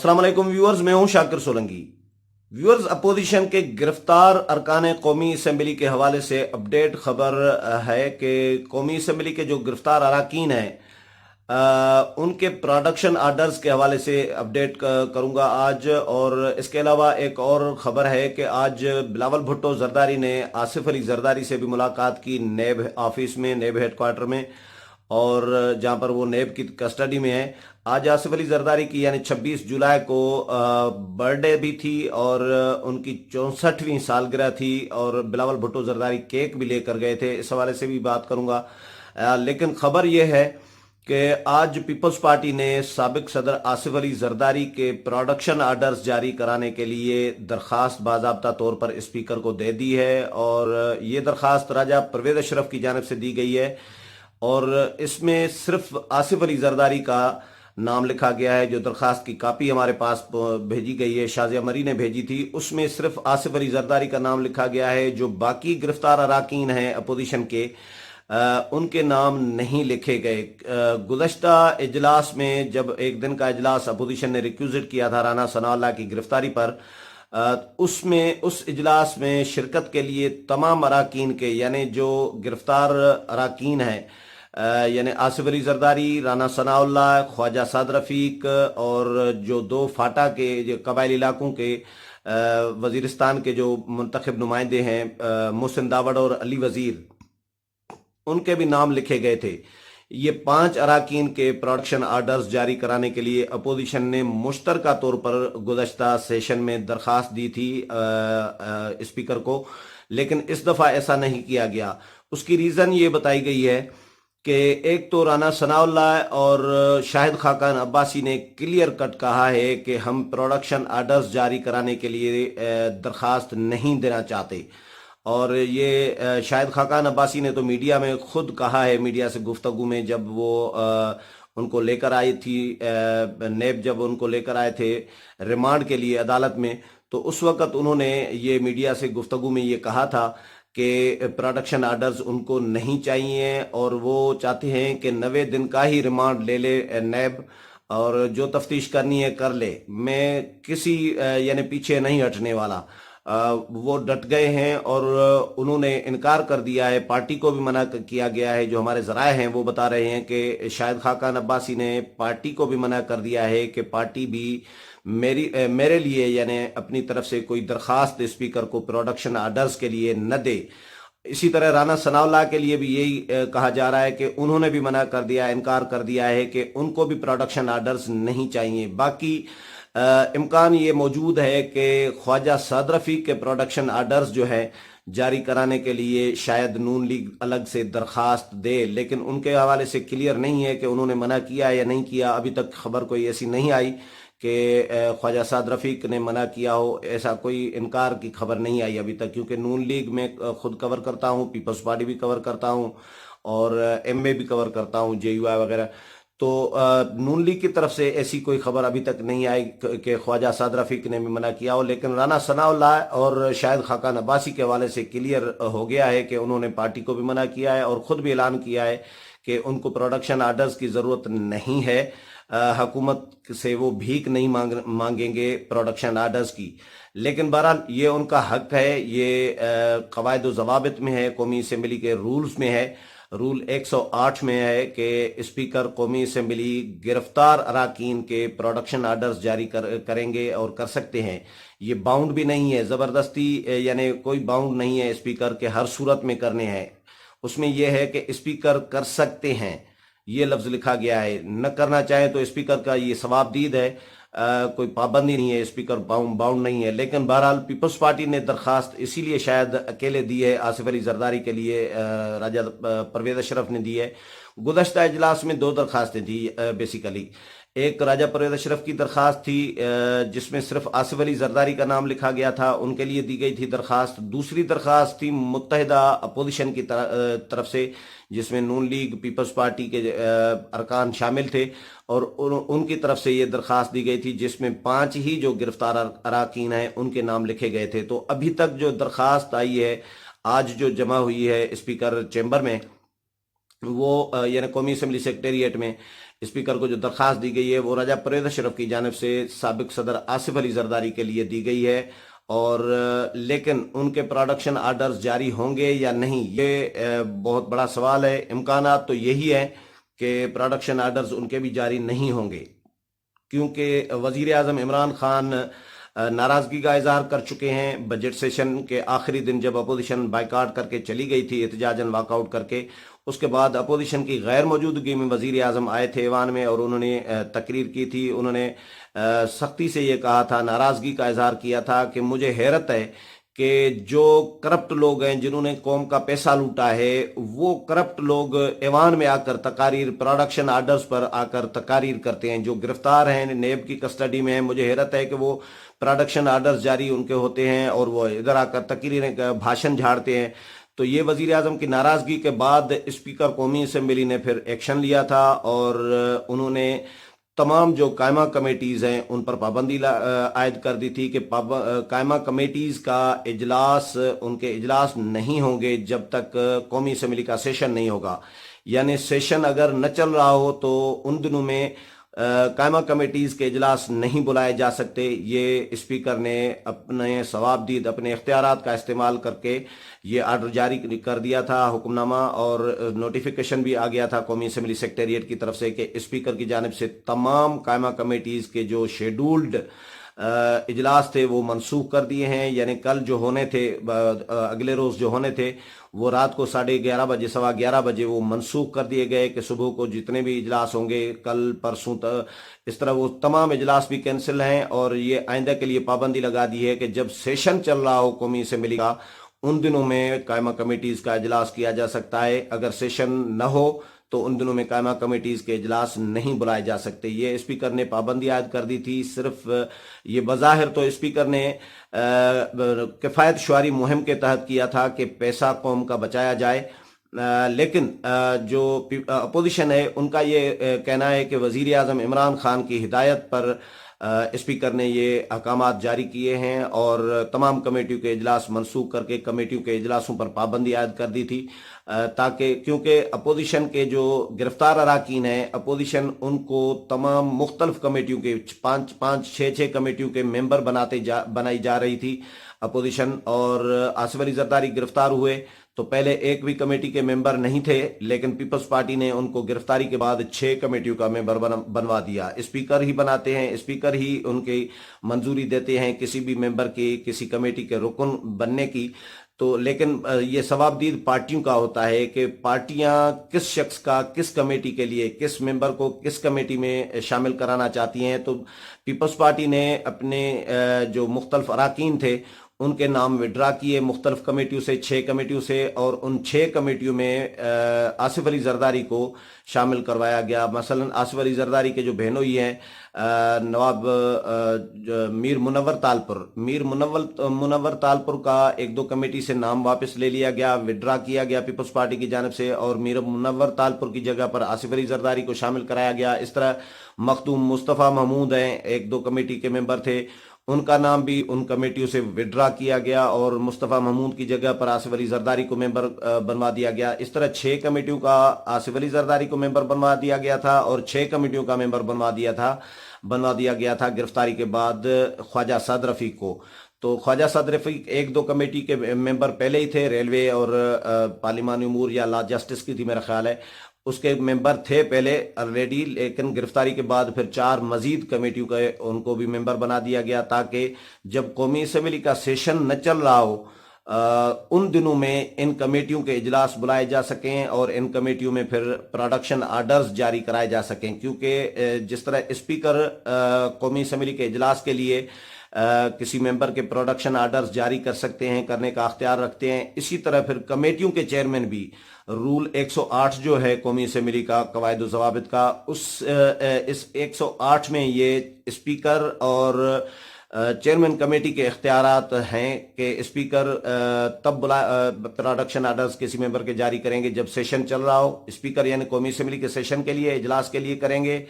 अस्सलाम वालेकुम व्यूअर्स, मैं हूं शाकिर सोलंकी। व्यूअर्स, अपोजिशन के गिरफ्तार अरकान कौमी असम्बली के हवाले से अपडेट खबर है कि कौमी असम्बली के जो गिरफ्तार अरकान हैं उनके प्रोडक्शन आर्डर्स के हवाले से अपडेट करूंगा आज। और इसके अलावा एक और खबर है कि आज बिलावल भुट्टो जरदारी ने आसिफ अली जरदारी से भी मुलाकात की नेब ऑफिस में, नेब हेडक्वार्टर में, और जहां पर वो नेब की कस्टडी में है। आज आसिफ अली जरदारी की यानी 26 जुलाई को बर्थडे भी थी और उनकी 64वीं सालगिरह थी, और बिलावल भुट्टो जरदारी केक भी लेकर गए थे। इस हवाले से भी बात करूंगा। लेकिन खबर यह है कि आज पीपल्स पार्टी ने साबिक सदर आसिफ अली जरदारी के प्रोडक्शन आर्डर्स जारी कराने के लिए दरखास्त बाज़ाब्ता तौर पर स्पीकर को दे दी है, और ये दरखास्त राजा परवेज अशरफ की जानिब से दी गई है। और इसमें सिर्फ आसिफ अली जरदारी का नाम लिखा गया है। जो दरखास्त की कापी हमारे पास भेजी गई है, शाजिया मरी ने भेजी थी, उसमें सिर्फ आसिफ अली जरदारी का नाम लिखा गया है। जो बाकी गिरफ्तार अरकान हैं अपोजिशन के, उनके नाम नहीं लिखे गए। गुज़श्ता इजलास में जब एक दिन का इजलास अपोजिशन ने रिक्यूजिट किया था राना सनाउल्लाह की गिरफ्तारी पर, उस इजलास में शिरकत के लिए तमाम अरकान के, यानी जो गिरफ्तार अरकान हैं, यानी आसिफ अली जरदारी, राना सनाउल्लाह, ख्वाजा साद रफीक, और जो दो फाटा के जो कबायली इलाकों के वजीरिस्तान के जो मुंतखब नुमाइंदे हैं, मोहसिन दावड़ और अली वजीर, उनके भी नाम लिखे गए थे। ये 5 अरकान के प्रोडक्शन आर्डर्स जारी कराने के लिए अपोजिशन ने मुश्तरका तौर पर गुज़श्ता सेशन में दरखास्त दी थी स्पीकर को, लेकिन इस दफ़ा ऐसा नहीं किया गया। उसकी रीज़न ये बताई गई है कि एक तो राना सनाउल्लाह और शाहिद खाकान अब्बासी ने क्लियर कट कहा है कि हम प्रोडक्शन आर्डर्स जारी कराने के लिए दरखास्त नहीं देना चाहते। और ये शाहिद खाकान अब्बासी ने तो मीडिया में खुद कहा है, मीडिया से गुफ्तगू में, जब वो उनको लेकर आई थी नेब, जब उनको लेकर आए थे रिमांड के लिए अदालत में, तो उस वक़्त उन्होंने ये मीडिया से गुफ्तगू में ये कहा था कि प्रोडक्शन आर्डर्स उनको नहीं चाहिए और वो चाहते हैं कि 90 दिन का ही रिमांड ले ले नेब, और जो तफ्तीश करनी है कर ले। मैं किसी यानी पीछे नहीं हटने वाला। वो डट गए हैं और उन्होंने इनकार कर दिया है। पार्टी को भी मना किया गया है। जो हमारे ज़राए हैं वो बता रहे हैं कि शाहिद खाकान अब्बासी ने पार्टी को भी मना कर दिया है कि पार्टी भी मेरे लिए यानी अपनी तरफ से कोई दरखास्त स्पीकर को प्रोडक्शन आर्डर्स के लिए न दे। इसी तरह राना सनाउल्लाह के लिए भी यही कहा जा रहा है कि उन्होंने भी मना कर दिया, इनकार कर दिया है कि उनको भी प्रोडक्शन आर्डर्स नहीं चाहिए। बाकी इम्कान ये मौजूद है कि ख्वाजा साद रफीक के प्रोडक्शन आर्डर्स जो है जारी कराने के लिए शायद नून लीग अलग से दरखास्त दे, लेकिन उनके हवाले से क्लियर नहीं है कि उन्होंने मना किया या नहीं किया। अभी तक खबर कोई ऐसी नहीं आई कि ख्वाजा साद रफीक ने मना किया हो, ऐसा कोई इनकार की खबर नहीं आई अभी तक। क्योंकि नून लीग में खुद कवर करता हूँ, पीपल्स पार्टी भी कवर करता हूँ, और एमए भी कवर करता हूँ, जेयूआई वगैरह। तो नून लीग की तरफ से ऐसी कोई खबर अभी तक नहीं आई कि ख्वाजा साद रफीक ने भी मना किया हो। लेकिन राना सनाउल्लाह और शाहिद खाकान अब्बासी के हवाले से क्लियर हो गया है कि उन्होंने पार्टी को भी मना किया है और खुद भी ऐलान किया है कि उनको प्रोडक्शन आर्डर्स की ज़रूरत नहीं है। हुकूमत से वो भीख नहीं मांगेंगे प्रोडक्शन आर्डर्स की। लेकिन बहरहाल ये उनका हक है, ये कवायद व ज़वाबित में है, कौमी असम्बली के रूल्स में है। रूल 108 में है कि स्पीकर कौमी असम्बली गिरफ्तार अरकान के प्रोडक्शन आर्डर्स जारी करेंगे और कर सकते हैं। ये बाउंड भी नहीं है, ज़बरदस्ती यानी कोई बाउंड नहीं है स्पीकर के हर सूरत में करने हैं। उसमें यह है कि स्पीकर कर सकते हैं, ये लफ्ज़ लिखा गया है। न करना चाहे तो स्पीकर का ये सवाबदीद है, कोई पाबंदी नहीं है, स्पीकर बाउंड नहीं है। लेकिन बहरहाल पीपल्स पार्टी ने दरखास्त इसीलिए शायद अकेले दी है आसिफ अली जरदारी के लिए, राजा परवेज अशरफ ने दी है। गुज़श्ता इजलास में 2 दरखास्तें थी बेसिकली। एक राजा परवेज अशरफ की दरखास्त थी जिसमें सिर्फ आसिफ अली जरदारी का नाम लिखा गया था, उनके लिए दी गई थी दरखास्त। दूसरी दरखास्त थी मुत्तहिदा अपोजिशन की तरफ से, जिसमें नून लीग, पीपल्स पार्टी के अरकान शामिल थे, और उनकी तरफ से ये दरखास्त दी गई थी जिसमें 5 ही जो गिरफ्तार अरकान हैं उनके नाम लिखे गए थे। तो अभी तक जो दरखास्त आई है, आज जो जमा हुई है स्पीकर चैम्बर में, वो यानी कौमी असम्बली सेक्रेटेरिएट में स्पीकर को जो दरख्वास्त दी गई है वो राजा परवेज अशरफ की जानिब से साबिक सदर आसिफ अली जरदारी के लिए दी गई है। और लेकिन उनके प्रोडक्शन आर्डर्स जारी होंगे या नहीं, ये बहुत बड़ा सवाल है। इम्कानात तो यही है कि प्रोडक्शन आर्डर्स उनके भी जारी नहीं होंगे, क्योंकि वजीर आज़म इमरान खान नाराज़गी का इजहार कर चुके हैं। बजट सेशन के आखिरी दिन जब अपोजिशन बाइकाट करके चली गई थी, एहतजाजन वॉकआउट करके, उसके बाद अपोजिशन की गैर मौजूदगी में वजीर आज़म आए थे ऐवान में और उन्होंने तकरीर की थी। उन्होंने सख्ती से ये कहा था, नाराज़गी का इजहार किया था कि मुझे हैरत है कि जो करप्ट लोग हैं, जिन्होंने कौम का पैसा लूटा है, वो करप्ट लोग ऐवान में आकर तकारीर, प्रोडक्शन आर्डर्स पर आकर तकारीर करते हैं। जो गिरफ्तार हैं, नेब की कस्टडी में हैं, मुझे हैरत है कि वो प्रोडक्शन आर्डर्स जारी उनके होते हैं और वो इधर आकर तकरीरें, भाषण झाड़ते हैं। तो ये वजीर आज़म की नाराज़गी के बाद स्पीकर कौमी असम्बली ने फिर एक्शन लिया था और उन्होंने तमाम जो कायमा कमेटीज़ हैं उन पर पाबंदी आयद कर दी थी कि कायमा कमेटीज़ का इजलास, उनके इजलास नहीं होंगे जब तक कौमी असम्बली का सेशन नहीं होगा। यानी सेशन अगर न चल रहा हो तो उन दिनों में कायमा कमेटीज़ के इजलास नहीं बुलाए जा सकते। ये स्पीकर ने अपने सवाबदीद, अपने इख्तियारात का इस्तेमाल करके ये आर्डर जारी कर दिया था, हुक्मनामा, और नोटिफिकेशन भी आ गया था कौमी असम्बली सेक्रेटेरिएट की तरफ से कि स्पीकर की जानिब से तमाम कायमा कमेटीज़ के जो शेड्यूल्ड इजलास थे वो मनसूख कर दिए हैं। यानी कल जो होने थे, अगले रोज़ जो होने थे, वो रात को 11:30 बजे, 11:15 बजे वो मनसूख कर दिए गए कि सुबह को जितने भी इजलास होंगे कल परसों इस तरह वो तमाम इजलास भी कैंसिल हैं। और ये आइंदा के लिए पाबंदी लगा दी है कि जब सेशन चल रहा हो कौमी असम्बली का, उन दिनों में कायमा कमेटीज़ का इजलास किया जा सकता है। अगर सेशन न हो तो उन दिनों में कायमा कमेटीज़ के इजलास नहीं बुलाए जा सकते। ये स्पीकर ने पाबंदी आयद कर दी थी। सिर्फ ये बज़ाहिर तो स्पीकर ने किफ़ायत शुआरी मुहिम के तहत किया था कि पैसा कौम का बचाया जाए, लेकिन जो अपोजिशन है उनका ये कहना है कि वज़ीर आज़म इमरान खान की हिदायत पर स्पीकर ने ये अहकामात जारी किए हैं और तमाम कमेटियों के इजलास मनसूख करके कमेटियों के इजलासों पर पाबंदी आयद कर दी थी, ताकि क्योंकि अपोजिशन के जो गिरफ्तार अराकीन हैं, अपोजिशन उनको तमाम मुख्तलिफ कमेटियों के 5-6 कमेटियों के मेंबर बनाई जा रही थी अपोजिशन। और आसिफ अली जरदारी गिरफ्तार हुए तो पहले एक भी कमेटी के मेंबर नहीं थे, लेकिन पीपल्स पार्टी ने उनको गिरफ्तारी के बाद 6 कमेटियों का मेंबर बनवा दिया। स्पीकर ही बनाते हैं, स्पीकर ही उनकी मंजूरी देते हैं किसी भी मेंबर की, किसी कमेटी के रुकन बनने की। तो लेकिन ये सवाबदीद पार्टियों का होता है कि पार्टियां किस शख्स का, किस कमेटी के लिए, किस मेंबर को किस कमेटी में शामिल कराना चाहती हैं। तो पीपल्स पार्टी ने अपने जो मुख्तलिफ अराकीन थे उनके नाम विड्रा किए मुख्तलिफ कमेटियों से, 6 कमेटियों से, और उन 6 कमेटियों में आसिफ अली जरदारी को शामिल करवाया गया। मसलन आसिफ अली जरदारी के जो बहनोई हैं नवाब मीर मुनव्वर तालपुर का 1-2 कमेटी से नाम वापस ले लिया गया, विड्रा किया गया पीपल्स पार्टी की जानिब से, और मीर मुनव्वर तालपुर की जगह पर आसिफ अली जरदारी को शामिल कराया गया। इस तरह मखदूम मुस्तफ़ा महमूद हैं, 1-2 कमेटी के मेंबर थे, उनका नाम भी उन कमेटियों से विड्रा किया गया और मुस्तफ़ा महमूद की जगह पर आसिफ अली जरदारी को मेंबर बनवा दिया गया। इस तरह 6 कमेटियों का आसिफ अली जरदारी को मेंबर बनवा दिया गया था और 6 कमेटियों का मेंबर बनवा दिया गया था गिरफ्तारी के बाद ख्वाजा साद रफ़ीक को। तो ख्वाजा साद रफ़ीक 1-2 कमेटी के मेंबर पहले ही थे, रेलवे और पार्लिमानी उमूर या लॉ जस्टिस की थी मेरा ख्याल है, उसके मेंबर थे पहले ऑलरेडी, लेकिन गिरफ्तारी के बाद फिर 4 मजीद कमेटियों का उनको भी मेंबर बना दिया गया, ताकि जब कौमी असम्बली का सेशन न चल रहा हो उन दिनों में इन कमेटियों के इजलास बुलाए जा सकें और इन कमेटियों में फिर प्रोडक्शन आर्डर्स जारी कराए जा सकें। क्योंकि जिस तरह स्पीकर कौमी असम्बली के इजलास के लिए किसी मेंबर के प्रोडक्शन आर्डर्स जारी कर सकते हैं, करने का अख्तियार रखते हैं, इसी तरह फिर कमेटियों के चेयरमैन भी रूल 108 जो है कौमी असम्बली का कवायद ज़वाबित का, इस 108 में ये स्पीकर और चेयरमैन कमेटी के इख्तियारात हैं कि स्पीकर तब प्रोडक्शन आर्डर्स किसी मेंबर के जारी करेंगे जब सेशन चल रहा हो। स्पीकर यानी कौमी असम्बली के सेशन के लिए, इजलास के लिए करेंगे,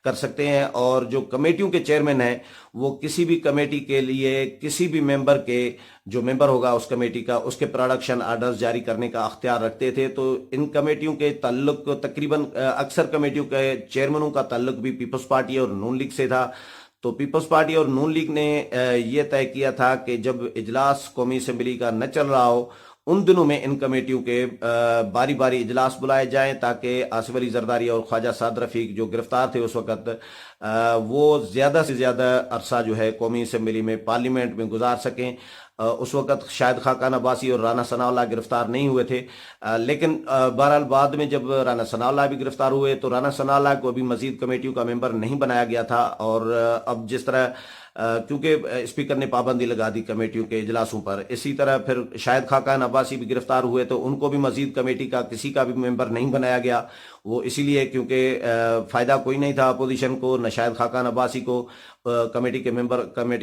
कर सकते हैं। और जो कमेटियों के चेयरमैन हैं वो किसी भी कमेटी के लिए किसी भी मेंबर के, जो मेंबर होगा उस कमेटी का, उसके प्रोडक्शन आर्डर्स जारी करने का अख्तियार रखते थे। तो इन कमेटियों के ताल्लुक तकरीबन अक्सर कमेटियों के चेयरमैनों का ताल्लुक भी पीपल्स पार्टी और नून लीग से था। तो पीपल्स पार्टी और नून लीग ने ये तय किया था कि जब इजलास कौमी असम्बली का न चल रहा हो उन दिनों में इन कमेटियों के बारी बारी इजलास बुलाए जाएं, ताकि आसिफ अली जरदारी और ख्वाजा साद रफीक जो गिरफ्तार थे उस वक्त, वो ज्यादा से ज्यादा अरसा जो है कौमी असम्बली में पार्लियामेंट में गुजार सकें। उस वक्त शायद खाकान अब्बासी और राना सनाउल्लाह गिरफ्तार नहीं हुए थे, लेकिन बहरहाल बाद में जब राना सनाउल्लाह भी गिरफ्तार हुए तो राना सनाउल्लाह को अभी मजीद कमेटियों का मेंबर नहीं बनाया गया था। और अब जिस तरह क्योंकि स्पीकर ने पाबंदी लगा दी कमेटियों के इजलासों पर, इसी तरह फिर शायद खाकान अब्बासी भी गिरफ्तार हुए तो उनको भी मजीद कमेटी का किसी का भी मेंबर नहीं बनाया गया। वो इसीलिए क्योंकि फायदा कोई नहीं था अपोजिशन को, न शायद खाकान अब्बासी को कमेटी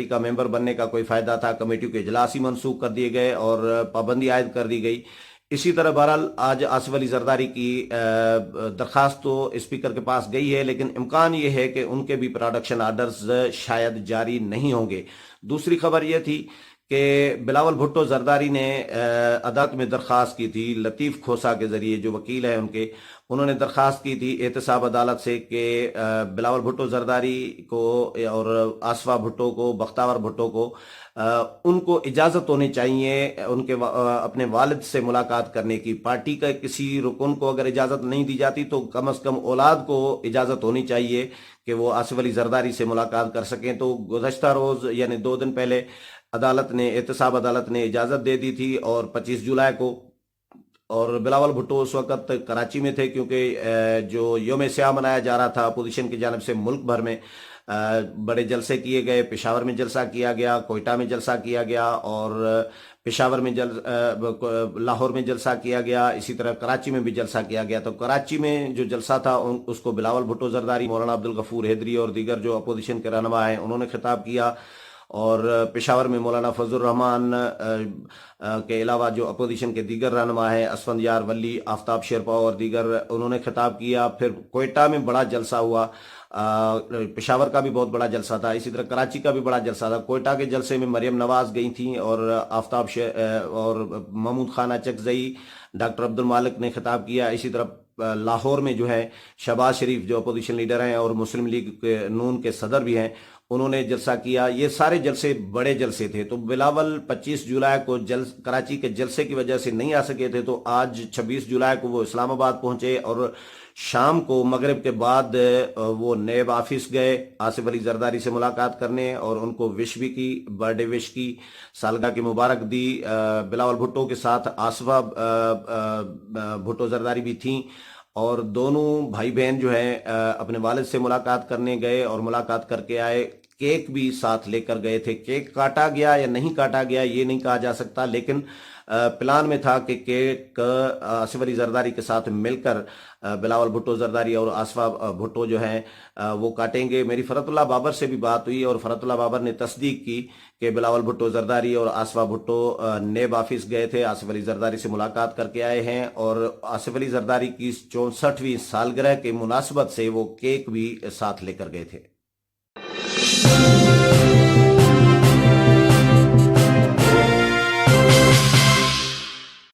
का मेंबर बनने का कोई फायदा था। कमेटियों के इजलास ही मनसूख कर दिए गए और पाबंदी आयद कर दी गई। इसी तरह बहरहाल आज आसिफ अली जरदारी की दरखास्त तो स्पीकर के पास गई है, लेकिन इम्कान ये है कि उनके भी प्रोडक्शन आर्डर्स शायद जारी नहीं होंगे। दूसरी खबर यह थी कि बिलावल भुट्टो जरदारी ने अदालत में दरखास्त की थी, लतीफ़ खोसा के जरिए जो वकील है उन्होंने दरखास्त की थी एहतसाब अदालत से कि बिलावल भुट्टो जरदारी को और आसफा भुट्टो को, बख्तावर भुट्टो को उनको इजाज़त होनी चाहिए उनके अपने वालिद से मुलाकात करने की। पार्टी का किसी रुकन को अगर इजाज़त नहीं दी जाती तो कम अज़ कम औलाद को इजाज़त होनी चाहिए कि वो आसिफ अली जरदारी से मुलाकात कर सकें। तो गुज़श्ता रोज़ यानी 2 दिन पहले एहतसाब अदालत ने इजाज़त दे दी थी और 25 जुलाई को, और बिलावल भुट्टो उस वक्त कराची में थे क्योंकि जो योम स्याह मनाया जा रहा था अपोजिशन की जानिब से मुल्क भर में बड़े जलसे किए गए। पेशावर में जलसा किया गया, कोयटा में जलसा किया गया और पेशावर में लाहौर में जलसा किया गया, इसी तरह कराची में भी जलसा किया गया। तो कराची में जो जलसा था उसको बिलावल भुट्टो जरदारी, मौलाना अब्दुल गफूर हैदरी और दीगर जो अपोजिशन के रहनुमा हैं उन्होंने खिताब किया। और पेशावर में मौलाना फजल रहमान के अलावा जो अपोजिशन के दीगर रहनुमा हैं, असफंदियार वली, आफ्ताब शेरपा और दीगर, उन्होंने खिताब किया। फिर कोयटा में बड़ा जलसा हुआ, पेशावर का भी बहुत बड़ा जलसा था, इसी तरह कराची का भी बड़ा जलसा था। कोयटा के जलसे में मरियम नवाज गई थी और आफ्ताब और महमूद खान चकजई, डॉक्टर अब्दुल मालिक ने खिताब किया। इसी तरह लाहौर में जो है शहबाज शरीफ जो अपोजिशन लीडर हैं और मुस्लिम लीग के नून के सदर भी हैं उन्होंने जलसा किया। ये सारे जलसे बड़े जलसे थे। तो बिलावल 25 जुलाई को कराची के जलसे की वजह से नहीं आ सके थे, तो आज 26 जुलाई को वो इस्लामाबाद पहुंचे और शाम को मगरिब के बाद वो नैब ऑफिस गए आसिफ अली जरदारी से मुलाकात करने और उनको विश भी की, बर्थडे विश की, सालगिरह की मुबारक दी। बिलावल भुट्टो के साथ आसफा भुट्टो जरदारी भी थीं और दोनों भाई बहन जो है अपने वालिद से मुलाकात करने गए और मुलाकात करके आए। केक भी साथ लेकर गए थे। केक काटा गया या नहीं काटा गया ये नहीं कहा जा सकता, लेकिन प्लान में था कि केक आसिफ अली जरदारी के साथ मिलकर बिलावल भुट्टो जरदारी और आसफा भुट्टो जो हैं वो काटेंगे। मेरी फरतुल्लाह बाबर से भी बात हुई और फरतुल्लाह बाबर ने तस्दीक की कि बिलावल भुट्टो जरदारी और आसफा भुट्टो नेब ऑफिस गए थे, आसिफ अली जरदारी से मुलाकात करके आए हैं और आसिफ अली जरदारी की 64वीं सालगिरह की मुनासबत से वो केक भी साथ लेकर गए थे।